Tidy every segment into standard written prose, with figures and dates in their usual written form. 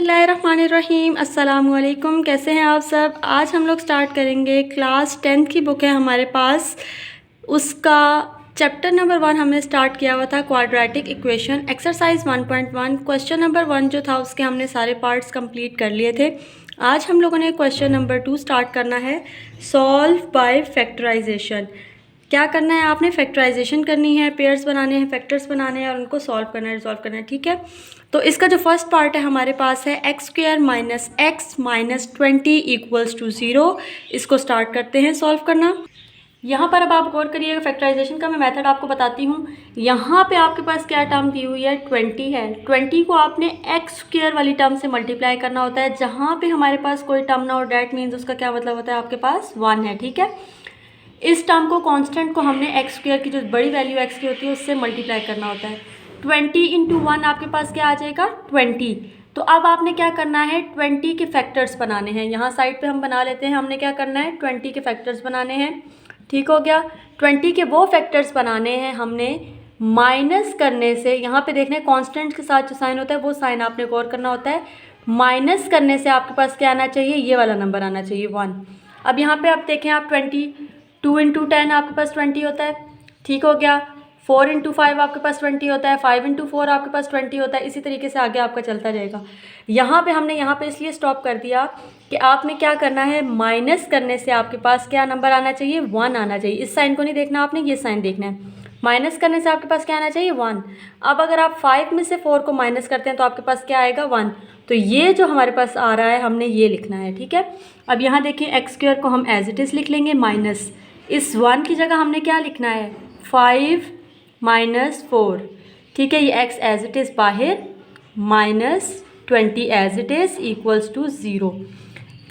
बिस्मिल्लाहिर्रहमानिर्रहीम। अस्सलामुअलैकुम। कैसे हैं आप सब। आज हम लोग स्टार्ट करेंगे क्लास 10th की बुक है हमारे पास, उसका चैप्टर नंबर 1 हमने स्टार्ट किया हुआ था, quadratic equation, exercise 1.1। Question number 1 जो था उसके हमने सारे पार्ट्स कंप्लीट कर लिए थे। आज हम लोगों ने क्वेश्चन नंबर 2 स्टार्ट करना है, सॉल्व बाय फैक्टराइजेशन। क्या करना है आपने, फैक्टराइजेशन करनी है, पेयर्स बनाने हैं, फैक्टर्स बनाने हैं और उनको सॉल्व करना है, रिजॉल्व करना है। ठीक है, तो इसका जो फर्स्ट पार्ट है हमारे पास है x square minus x minus 20 equals to 0। इसको स्टार्ट करते हैं सॉल्व करना। यहाँ पर अब आप गौर करिएगा, फैक्टराइजेशन का मैं मेथड आपको बताती हूँ। यहाँ पे आपके पास क्या टर्म दी हुई है, 20 है। 20 को आपने एक्स स्क्वायर वाली टर्म से मल्टीप्लाई करना होता है। जहाँ पे हमारे पास कोई टर्म ना हो, डैट मीन्स उसका क्या मतलब होता है, आपके पास 1 है। ठीक है, इस टर्म को कांस्टेंट को हमने एक्स स्क्वायर की जो बड़ी वैल्यू एक्स की होती है उससे मल्टीप्लाई करना होता है। 20 इंटू 1 आपके पास क्या आ जाएगा, 20। तो अब आपने क्या करना है, 20 के फैक्टर्स बनाने हैं। यहाँ साइड पे हम बना लेते हैं। हमने क्या करना है, 20 के फैक्टर्स बनाने हैं। ठीक हो गया, 20 के वो फैक्टर्स बनाने हैं हमने माइनस करने से। यहाँ पे देखने कॉन्स्टेंट के साथ जो साइन होता है वो साइन आपने गौर करना होता है। माइनस करने से आपके पास क्या आना चाहिए, ये वाला नंबर आना चाहिए 1। अब यहाँ पे आप देखें, आप 22 इंटू 10 आपके पास 20 होता है। ठीक हो गया, 4 इंटू 5 आपके पास 20 होता है, 5 इंटू 4 आपके पास 20 होता है। इसी तरीके से आगे आपका चलता रहेगा। यहाँ पे हमने यहाँ पे इसलिए स्टॉप कर दिया कि आपने क्या करना है, माइनस करने से आपके पास क्या नंबर आना चाहिए, 1 आना चाहिए। इस साइन को नहीं देखना आपने, ये साइन देखना है। माइनस करने से आपके पास क्या आना चाहिए, 1। अब अगर आप 5 में से 4 को माइनस करते हैं तो आपके पास क्या आएगा, 1। तो ये जो हमारे पास आ रहा है हमने ये लिखना है। ठीक है, अब यहाँ देखिए एक्स स्क्वायर को हम एज इट इज़ लिख लेंगे, माइनस इस 1 की जगह हमने क्या लिखना है, 5 माइनस 4। ठीक है, ये एक्स एज इट इज़ बाहर, minus 20 as it is equals to 0।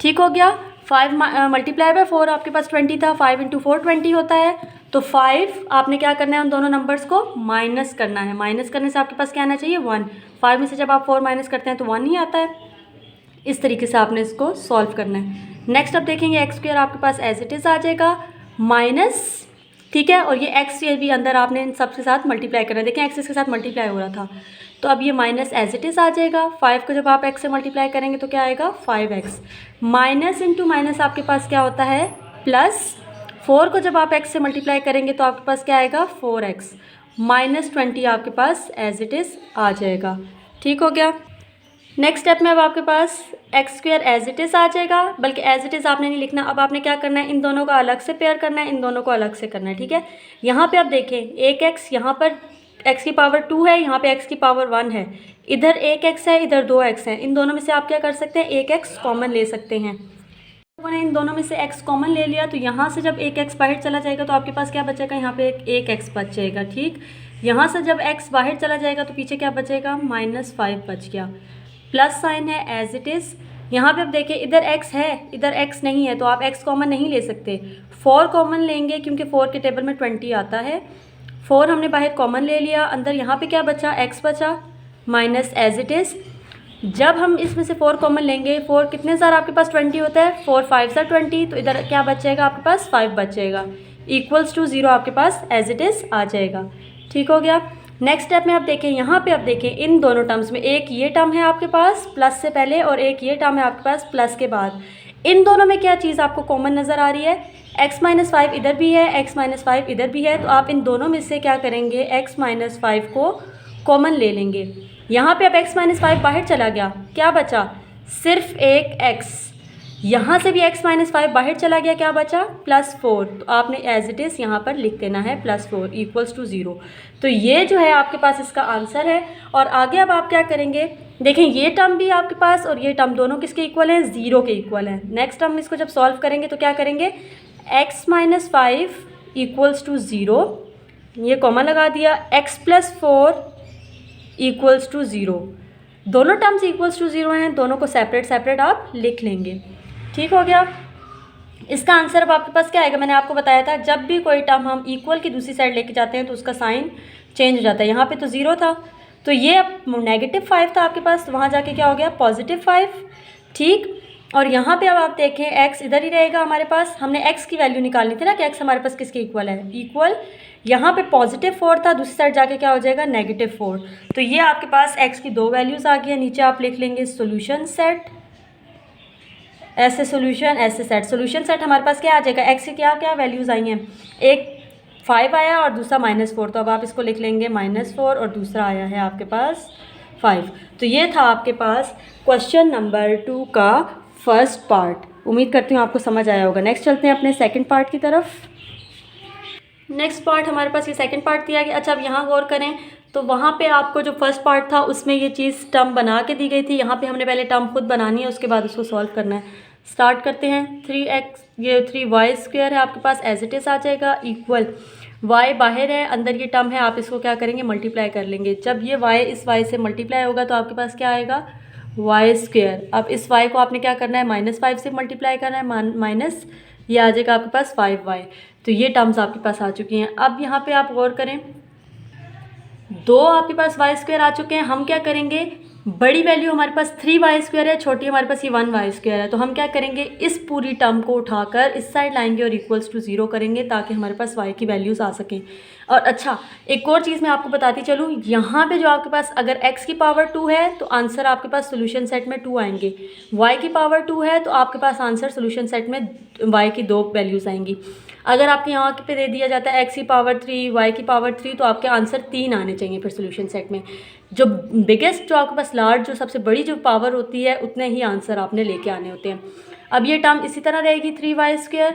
ठीक हो गया, 5 मल्टीप्लाई बाय 4 आपके पास 20 था, 5 इंटू 4 20 होता है। तो 5 आपने क्या करना है, उन दोनों नंबर्स को माइनस करना है। माइनस करने से आपके पास क्या आना चाहिए, 1। 5 में से जब आप 4 माइनस करते हैं तो 1 ही आता है। इस तरीके से आपने इसको सॉल्व करना है। नेक्स्ट अब देखेंगे, एक्स स्क्वायर आपके पास एज इट इज़ आ जाएगा माइनस, ठीक है, और ये एक्स ये भी अंदर आपने इन सब के साथ मल्टीप्लाई करना है। देखें एक्स इसके साथ मल्टीप्लाई हो रहा था, तो अब ये माइनस एज इट इज़ आ जाएगा। 5 को जब आप एक्स से मल्टीप्लाई करेंगे तो क्या आएगा, 5x। माइनस इंटू माइनस आपके पास क्या होता है, प्लस। 4 को जब आप एक्स से मल्टीप्लाई करेंगे तो आपके पास क्या आएगा, 4x। माइनस 20 आपके पास एज इट इज़ आ जाएगा। ठीक हो गया, नेक्स्ट स्टेप में अब आपके पास X square as it is आ जाएगा, बल्कि एज इट इज़ आपने नहीं लिखना। अब आपने क्या करना है, इन दोनों को अलग से पेयर करना है, इन दोनों को अलग से करना है। ठीक है, यहाँ पे आप देखें एक एक्स, यहाँ पर एक्स की पावर 2 है, यहाँ पे एक्स की पावर 1 है। इधर एक एक्स है, इधर 2 एक्स हैं। इन दोनों में से आप क्या कर सकते हैं, एक एक्स कॉमन ले सकते हैं। लोगों ने इन दोनों में से एक्स कॉमन ले लिया, तो यहाँ से जब एक एक्स बाहर चला जाएगा तो आपके पास क्या बचेगा, यहाँ पे एक एक्स बच जाएगा। ठीक, यहाँ से जब एक्स बाहर चला जाएगा तो पीछे क्या बचेगा, -5 बच गया। प्लस साइन है एज इट इज़। यहाँ पे अब देखिए इधर x है, इधर x नहीं है, तो आप x कॉमन नहीं ले सकते। 4 कॉमन लेंगे क्योंकि 4 के टेबल में 20 आता है। 4 हमने बाहर कॉमन ले लिया, अंदर यहाँ पे क्या बचा, x बचा, माइनस एज इट इज़। जब हम इसमें से 4 कॉमन लेंगे, 4 कितने सारा आपके पास 20 होता है, 4 5 सा 20, तो इधर क्या बचेगा आपके पास, 5 बचेगा, इक्वल्स टू 0 आपके पास एज इट इज़ आ जाएगा। ठीक हो गया, नेक्स्ट स्टेप में आप देखें, यहाँ पे आप देखें इन दोनों टर्म्स में एक ये टर्म है आपके पास प्लस से पहले और एक ये टर्म है आपके पास प्लस के बाद। इन दोनों में क्या चीज़ आपको कॉमन नज़र आ रही है, x-5 इधर भी है, x-5 इधर भी है। तो आप इन दोनों में से क्या करेंगे, x-5 को कॉमन ले लेंगे। यहाँ पे अब x-5 बाहर चला गया, क्या बचा, सिर्फ एक x। यहाँ से भी x-5 बाहर चला गया, क्या बचा, +4। तो आपने एज इट इज़ यहाँ पर लिख देना है +4 इक्वल्स टू 0। तो ये जो है आपके पास इसका आंसर है। और आगे अब आप क्या करेंगे, देखें ये टर्म भी आपके पास और ये टर्म दोनों किसके इक्वल हैं, 0 के इक्वल हैं। नेक्स्ट टर्म इसको जब सॉल्व करेंगे तो क्या करेंगे, x-5 इक्वल्स टू 0, ये कॉमन लगा दिया, x+4 इक्वल्स टू 0। दोनों टर्म्स इक्वल्स टू 0 हैं, दोनों को सेपरेट सेपरेट आप लिख लेंगे। ठीक हो गया, इसका आंसर अब आपके पास क्या आएगा, मैंने आपको बताया था जब भी कोई टर्म हम इक्वल की दूसरी साइड लेके जाते हैं तो उसका साइन चेंज हो जाता है। यहाँ पे तो 0 था, तो ये अब -5 था आपके पास, तो वहाँ जाके क्या हो गया, +5। ठीक, और यहाँ पे अब आप देखें x इधर ही रहेगा हमारे पास। हमने x की वैल्यू निकालनी थी ना कि x हमारे पास किसके इक्वल है, इक्वल यहाँ पे +4 था, दूसरी साइड जाके क्या हो जाएगा -4। तो ये आपके पास x की 2 वैल्यूज़ आ गई है। नीचे आप लिख लेंगे सोल्यूशन सेट, ऐसे सोल्यूशन ऐसे सेट। सोल्यूशन सेट हमारे पास क्या आ जाएगा, x की क्या क्या वैल्यूज़ आई हैं, एक 5 आया और दूसरा -4, तो अब आप इसको लिख लेंगे -4 और दूसरा आया है आपके पास 5। तो ये था आपके पास क्वेश्चन नंबर 2 का फर्स्ट पार्ट। उम्मीद करती हूँ आपको समझ आया होगा। नेक्स्ट चलते हैं अपने सेकंड पार्ट की तरफ। नेक्स्ट पार्ट हमारे पास ये सेकंड पार्ट दिया गया। अच्छा, अब यहाँ गौर करें तो वहाँ पे आपको जो फर्स्ट पार्ट था उसमें ये चीज़ टर्म बना के दी गई थी। यहाँ पे हमने पहले टर्म खुद बनानी है, उसके बाद उसको सॉल्व करना है। स्टार्ट करते हैं। 3x, ये 3y² है आपके पास, एज इट इज़ आ जाएगा, इक्वल y बाहर है, अंदर ये टर्म है, आप इसको क्या करेंगे, मल्टीप्लाई कर लेंगे। जब ये y इस y से मल्टीप्लाई होगा तो आपके पास क्या आएगा, y²। अब इस y को आपने क्या करना है, -5 से मल्टीप्लाई करना है, माइनस ये आ जाएगा आपके पास 5y। तो ये टर्म्स आपके पास आ चुकी हैं। अब यहाँ पे आप गौर करें, 2 आपके पास y² आ चुके हैं। हम क्या करेंगे, बड़ी वैल्यू हमारे पास 3y² है, छोटी हमारे पास ये 1y² है। तो हम क्या करेंगे, इस पूरी टर्म को उठाकर इस साइड लाएंगे और इक्वल्स टू 0 करेंगे ताकि हमारे पास y की वैल्यूज़ आ सकें। और अच्छा, एक और चीज़ मैं आपको बताती चलूँ, यहाँ पे जो आपके पास अगर x की पावर 2 है तो आंसर आपके पास सोल्यूशन सेट में 2 आएंगे, y की पावर 2 है तो आपके पास आंसर सोल्यूशन सेट में y की 2 वैल्यूज़ आएंगी। अगर आपके यहाँ पे दे दिया जाता है x की पावर 3, y की पावर 3, तो आपके आंसर 3 आने चाहिए फिर सोल्यूशन सेट में। जो बिगेस्ट, जो आपके पास लार्ज, जो सबसे बड़ी जो पावर होती है, उतने ही आंसर आपने लेके आने होते हैं। अब ये टर्म इसी तरह रहेगी 3y²,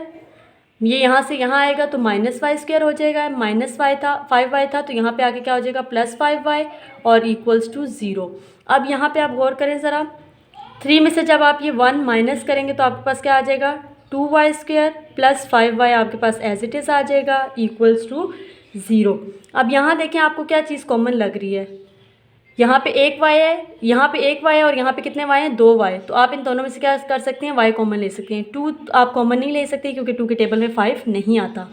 ये यहाँ से यहाँ आएगा तो -y² हो जाएगा, -y था, 5y था, तो यहाँ पे आके क्या हो जाएगा, +5y और इक्वल्स टू 0। अब यहाँ पे आप गौर करें ज़रा, 3 में से जब आप ये 1 माइनस करेंगे तो आपके पास क्या आ जाएगा, 2y² + 5y आपके पास एज इट इज़ आ जाएगा, इक्वल्स टू 0। अब यहाँ देखें आपको क्या चीज़ कॉमन लग रही है, यहाँ पे 1y है, यहाँ पे 1y है और यहाँ पे कितने y हैं, 2y। तो आप इन दोनों में से क्या कर सकते हैं, y कॉमन ले सकते हैं। 2 आप कॉमन नहीं ले सकते क्योंकि 2 के टेबल में 5 नहीं आता।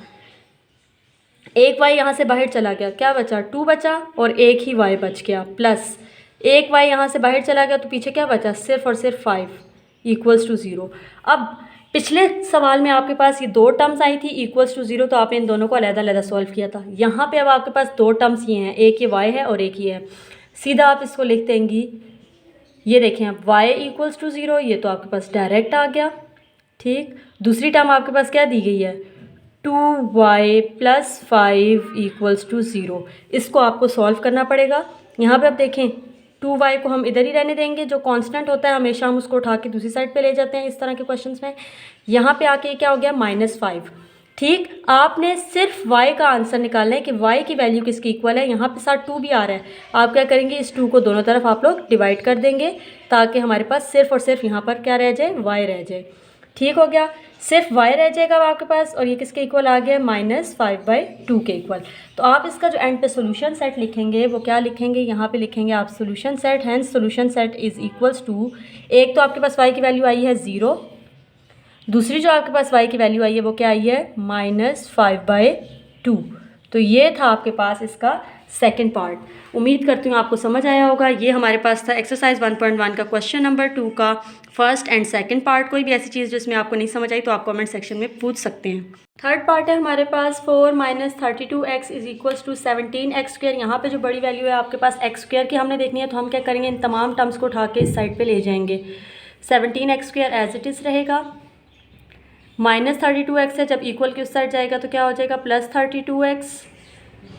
1y यहाँ से बाहर चला गया, क्या बचा, 2 बचा और एक ही y बच गया, प्लस 1y यहाँ से बाहर चला गया तो पीछे क्या बचा, सिर्फ और सिर्फ 5, इक्वल्स टू 0। अब पिछले सवाल में आपके पास ये 2 टर्म्स आई थी इक्वल्स टू 0, तो आपने इन दोनों को अलग-अलग सॉल्व किया था। यहाँ पे अब आपके पास 2 टर्म्स ये हैं, एक ये y है और एक ये है। सीधा आप इसको लिख देंगी, ये देखें अब y इक्वल्स टू 0, ये तो आपके पास डायरेक्ट आ गया, ठीक। दूसरी टर्म आपके पास क्या दी गई है, 2y + 5 इक्वल्स टू 0। इसको आपको सॉल्व करना पड़ेगा। यहाँ पे अब देखें, 2y को हम इधर ही रहने देंगे, जो कांस्टेंट होता है हमेशा हम उसको उठा के दूसरी साइड पे ले जाते हैं इस तरह के क्वेश्चंस में। यहाँ पे आके क्या हो गया, -5, ठीक। आपने सिर्फ y का आंसर निकालना है कि y की वैल्यू किसकी इक्वल है। यहाँ पे साथ 2 भी आ रहा है, आप क्या करेंगे, इस 2 को दोनों तरफ आप लोग डिवाइड कर देंगे ताकि हमारे पास सिर्फ और सिर्फ यहाँ पर क्या रह जाए, y रह जाए, ठीक हो गया। सिर्फ y रह जाएगा अब आपके पास, और ये किसके इक्वल आ गया, -5/2 के इक्वल। तो आप इसका जो एंड पे सोल्यूशन सेट लिखेंगे वो क्या लिखेंगे, यहाँ पे लिखेंगे आप solution set, hence solution set is equals to, एक तो आपके पास y की वैल्यू आई है 0, दूसरी जो आपके पास y की वैल्यू आई है वो क्या आई है, -5/2। तो ये था आपके पास इसका सेकंड पार्ट। उम्मीद करती हूँ आपको समझ आया होगा। ये हमारे पास था एक्सरसाइज 1.1 का क्वेश्चन नंबर 2 का फर्स्ट एंड सेकंड पार्ट। कोई भी ऐसी चीज़ जिसमें आपको नहीं समझ आई तो आप कमेंट सेक्शन में पूछ सकते हैं। थर्ड पार्ट है हमारे पास 4 - 32x = 17x²। यहाँ पे जो बड़ी वैल्यू है आपके पास x² की हमने देखनी है, तो हम क्या करेंगे, इन तमाम टर्म्स को उठा के इस साइड पर ले जाएंगे। 17x² एज इट इज़ रहेगा, -32x है, जब इक्वल की उस साइड जाएगा तो क्या हो जाएगा, +32x,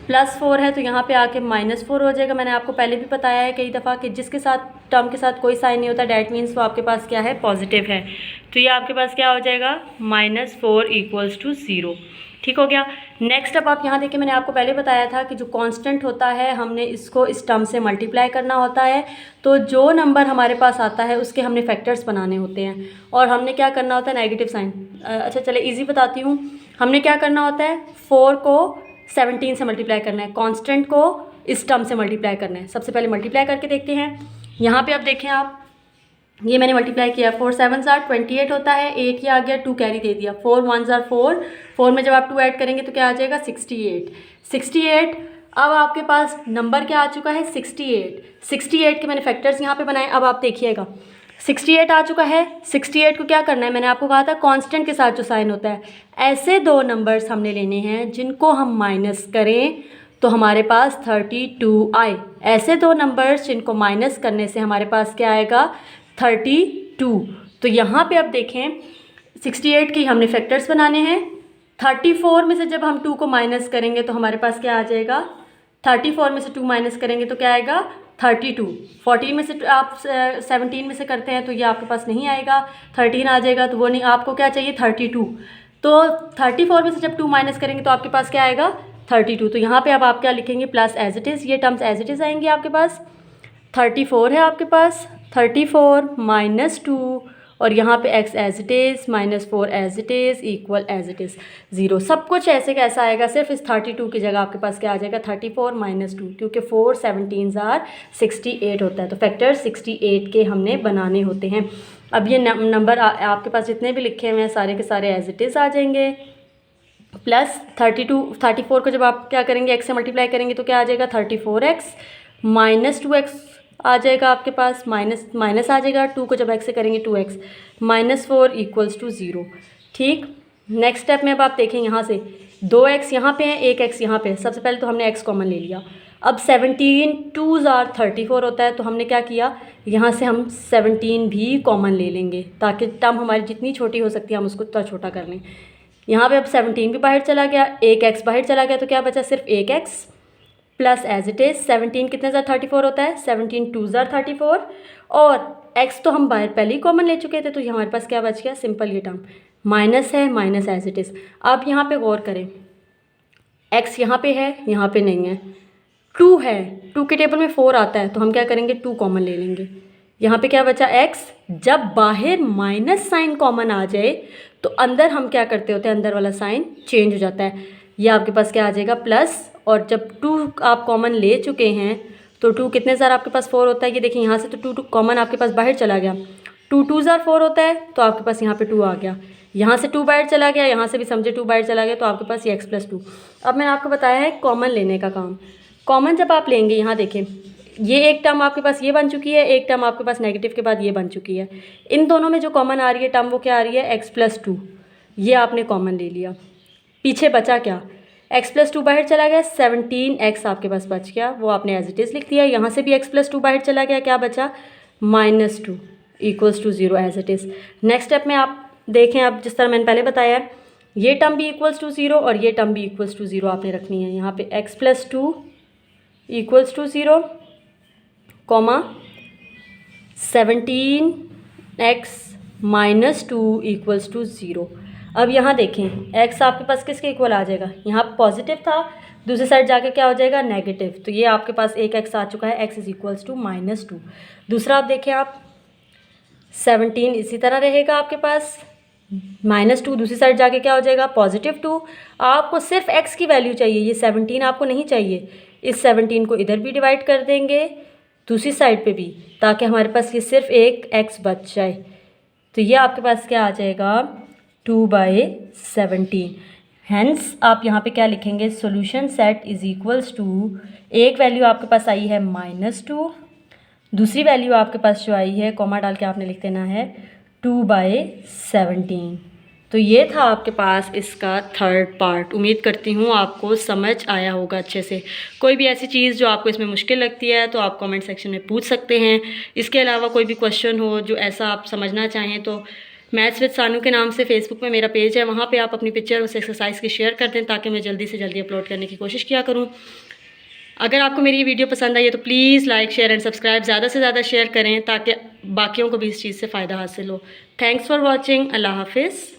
+4 है तो यहाँ पे आके -4 हो जाएगा। मैंने आपको पहले भी बताया है कई दफ़ा कि जिसके साथ टर्म के साथ कोई साइन नहीं होता, डैट मीन्स वो आपके पास क्या है, पॉजिटिव है। तो ये आपके पास क्या हो जाएगा, -4 इक्वल्स टू 0, ठीक हो गया। नेक्स्ट अब आप यहाँ देखिए, मैंने आपको पहले बताया था कि जो कांस्टेंट होता है हमने इसको इस टर्म से मल्टीप्लाई करना होता है, तो जो नंबर हमारे पास आता है उसके हमने फैक्टर्स बनाने होते हैं और हमने क्या करना होता है, नेगेटिव साइन। अच्छा चले इजी बताती हूँ, हमने क्या करना होता है, 4 को 17 से मल्टीप्लाई करना है, कांस्टेंट को इस टर्म से मल्टीप्लाई करना है। सबसे पहले मल्टीप्लाई करके देखते हैं। यहाँ पे अब देखें आप, ये मैंने मल्टीप्लाई किया, 4 7 28 होता है, 8 ये आ गया, 2 कैरी दे दिया, 4 1 4, 4 में जब आप 2 ऐड करेंगे तो क्या आ जाएगा, 68। अब आपके पास नंबर क्या आ चुका है, 68 के मैंने फैक्टर्स यहाँ पे बनाए। अब आप देखिएगा, 68 आ चुका है। 68 को क्या करना है, मैंने आपको कहा था कांस्टेंट के साथ जो साइन होता है, ऐसे दो नंबर्स हमने लेने हैं जिनको हम माइनस करें तो हमारे पास 32 आए। ऐसे दो नंबर्स जिनको माइनस करने से हमारे पास क्या आएगा, 32। तो यहाँ पे अब देखें 68 की हमने फैक्टर्स बनाने हैं। 34 में से जब हम 2 को माइनस करेंगे तो हमारे पास क्या आ जाएगा, 34 में से 2 माइनस करेंगे तो क्या आएगा, 32। 14 में से आप 17 में से करते हैं तो ये आपके पास नहीं आएगा, 13 आ जाएगा, तो वो नहीं, आपको क्या चाहिए 32। तो 34 में से जब 2 माइनस करेंगे तो आपके पास क्या आएगा, 32। तो यहाँ पे अब आप क्या लिखेंगे, प्लस एज इट इज़, ये टर्म्स एज इट इज़ आएंगे आपके पास। 34 है आपके पास, 34 माइनस 2 और यहाँ पे x as it is minus 4 as it is equal as it is 0। सब कुछ ऐसे कैसा आएगा, सिर्फ इस 32 की जगह आपके पास क्या आ जाएगा, 34 माइनस 2, क्योंकि 4 17s आर 68 होता है। तो फैक्टर 68 के हमने बनाने होते हैं। अब ये नंबर आपके पास जितने भी लिखे हुए हैं सारे के सारे एज इट इज़ आ जाएंगे। प्लस 34 को जब आप क्या करेंगे, x से मल्टीप्लाई करेंगे तो क्या आ जाएगा, 34x माइनस 2x आ जाएगा आपके पास, माइनस आ जाएगा। 2 को जब x से करेंगे 2x माइनस 4 इक्वल्स टू 0। ठीक, नेक्स्ट स्टेप में अब आप देखें, यहाँ से 2x यहाँ पे है, 1x यहाँ पे है। सबसे पहले तो हमने x कॉमन ले लिया। अब 17 2s आर 34 होता है, तो हमने क्या किया, यहाँ से हम 17 भी कॉमन ले लेंगे ताकि टर्म हमारी जितनी छोटी हो सकती है हम उसको थोड़ा छोटा कर लें। यहाँ पे अब 17 भी बाहर चला गया, 1x बाहर चला गया, तो क्या बचा, सिर्फ 1x plus as it is 17 कितने ज़ार 34 होता है, 17 2 ज़ार 34 और x तो हम बाहर पहले ही कॉमन ले चुके थे, तो हमारे पास क्या बच गया, सिंपल ये टर्म माइनस है, माइनस एज इट इज़। अब यहाँ पे गौर करें, x यहाँ पे है, यहाँ पे नहीं है, 2 है, 2 के टेबल में 4 आता है, तो हम क्या करेंगे, 2 कॉमन ले लेंगे। यहाँ पे क्या बचा, x। जब बाहर माइनस साइन कॉमन आ जाए तो अंदर हम क्या करते होते हैं, अंदर वाला साइन चेंज हो जाता है। ये आपके पास क्या आ जाएगा, प्लस, और जब 2 आप कॉमन ले चुके हैं तो 2 कितने ज़ार आपके पास 4 होता है। ये देखिए यहाँ से तो 2 कॉमन आपके पास बाहर चला गया, 2 2 ज़ार 4 होता है, तो आपके पास यहाँ पे 2 आ गया। यहाँ से 2 बाहर चला गया, यहाँ से भी समझे 2 बाहर चला गया, तो आपके पास ये x प्लस 2। अब मैंने आपको बताया है कॉमन लेने का काम। कॉमन जब आप लेंगे, यहाँ देखें, ये एक टर्म आपके पास ये बन चुकी है, एक टर्म आपके पास नेगेटिव के बाद ये बन चुकी है। इन दोनों में जो कॉमन आ रही है टर्म वो क्या आ रही है, x प्लस 2। ये आपने कॉमन ले लिया। पीछे बचा क्या, x प्लस 2 बाहर चला गया, 17x आपके पास बच गया, वो आपने एज इट इज़ लिख दिया। यहाँ से भी x प्लस 2 बाहर चला गया, क्या बचा, minus 2 equals to 0 as it is. Next step में आप देखें, अब जिस तरह मैंने पहले बताया है, ये टर्म भी इक्वल्स टू 0 और ये टर्म भी इक्वल्स टू 0 आपने रखनी है। यहाँ पे x plus 2 equals to 0 comma 17x minus 2 equals to 0। अब यहाँ देखें, x आपके पास किसके इक्वल आ जाएगा, यहाँ पॉजिटिव था, दूसरी साइड जाके क्या हो जाएगा, नेगेटिव। तो ये आपके पास एक x आ चुका है, x is equals to minus 2। दूसरा आप देखें, आप 17 इसी तरह रहेगा आपके पास, माइनस 2 दूसरी साइड जाके क्या हो जाएगा, पॉजिटिव 2। आपको सिर्फ x की वैल्यू चाहिए, ये 17 आपको नहीं चाहिए। इस 17 को इधर भी डिवाइड कर देंगे, दूसरी साइड पे भी, ताकि हमारे पास ये सिर्फ एक x बच जाए। तो ये आपके पास क्या आ जाएगा, 2/17। हैंस आप यहाँ पे क्या लिखेंगे, solution set is equals to, एक वैल्यू आपके पास आई है -2, दूसरी वैल्यू आपके पास जो आई है, कॉमा डाल के आपने लिख देना है 2/17। तो ये था आपके पास इसका थर्ड पार्ट। उम्मीद करती हूँ आपको समझ आया होगा अच्छे से। कोई भी ऐसी चीज़ जो आपको इसमें मुश्किल लगती है तो आप कमेंट सेक्शन में पूछ सकते हैं। इसके अलावा कोई भी क्वेश्चन हो जो ऐसा आप समझना चाहें तो मैथ्स विद सानू के नाम से फेसबुक में मेरा पेज है, वहाँ पे आप अपनी पिक्चर उस एक्सरसाइज की शेयर कर दें ताकि मैं जल्दी से जल्दी अपलोड करने की कोशिश किया करूँ। अगर आपको मेरी ये वीडियो पसंद आई है तो please like share and subscribe ज़्यादा से ज़्यादा शेयर करें ताकि बाकियों को भी इस चीज़ से फ़ायदा हासिल हो। Thanks for watching. अल्लाह हाफिज़।